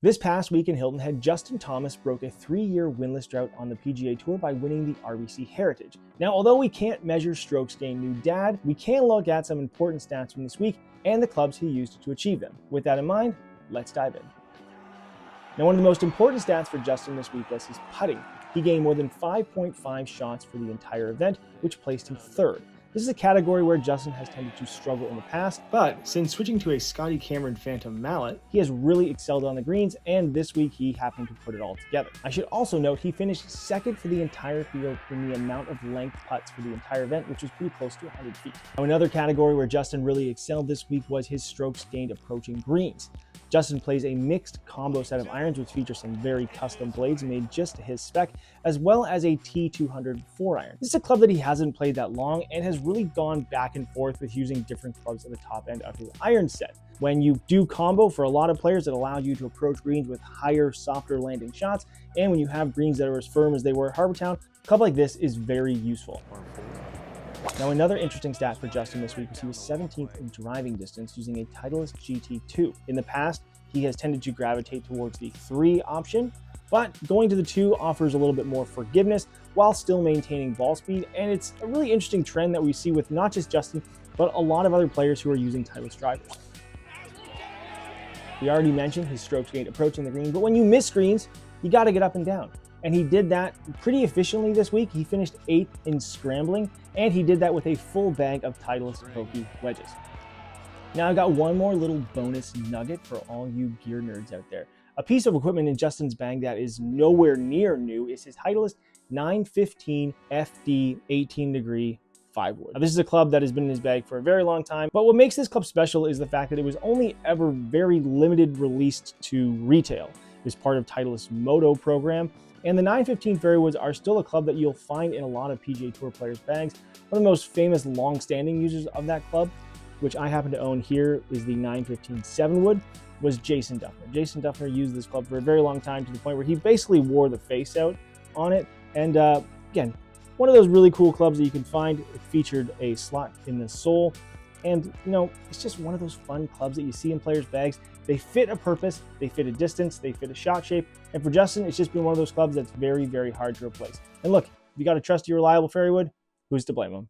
This past week in Hilton Head, Justin Thomas broke a 3-year winless drought on the PGA Tour by winning the RBC Heritage. Now, although we can't measure strokes gained new dad, we can look at some important stats from this week and the clubs he used to achieve them. With that in mind, let's dive in. Now, one of the most important stats for Justin this week was his putting. He gained more than 5.5 shots for the entire event, which placed him third. This is a category where Justin has tended to struggle in the past, but since switching to a Scotty Cameron Phantom mallet, he has really excelled on the greens, and this week he happened to put it all together. I should also note he finished second for the entire field in the amount of length putts for the entire event, which was pretty close to 100 feet. Now, another category where Justin really excelled this week was his strokes gained approaching greens. Justin plays a mixed combo set of irons which features some very custom blades made just to his spec, as well as a T200 4-iron. This is a club that he hasn't played that long and has really gone back and forth with using different clubs at the top end of his iron set. When you do combo, for a lot of players, it allows you to approach greens with higher, softer landing shots, and when you have greens that are as firm as they were at Harbour Town, a club like this is very useful. Now, another interesting stat for Justin this week was he was 17th in driving distance using a Titleist GT2. In the past, he has tended to gravitate towards the 3 option, but going to the 2 offers a little bit more forgiveness while still maintaining ball speed, and it's a really interesting trend that we see with not just Justin, but a lot of other players who are using Titleist drivers. We already mentioned his strokes gained approaching the green, but when you miss greens, you got to get up and down. And he did that pretty efficiently this week. He finished 8th in scrambling, and he did that with a full bag of Titleist Pokey wedges. Now, I've got one more little bonus nugget for all you gear nerds out there. A piece of equipment in Justin's bag that is nowhere near new is his Titleist 915 FD 18 degree 5-wood. Now, this is a club that has been in his bag for a very long time, but what makes this club special is the fact that it was only ever very limited released to retail. It was part of Titleist's Moto program, and the 915 fairways are still a club that you'll find in a lot of PGA Tour players' bags. One of the most famous long-standing users of that club, which I happen to own here, is the 915 7-wood, was Jason Dufner. Jason Dufner used this club for a very long time to the point where he basically wore the face out on it. And again, one of those really cool clubs that you can find. It featured a slot in the sole. And, you know, it's just one of those fun clubs that you see in players' bags. They fit a purpose, they fit a distance, they fit a shot shape. And for Justin, it's just been one of those clubs that's very, very hard to replace. And look, if you got a trusty, reliable fairway wood, who's to blame him?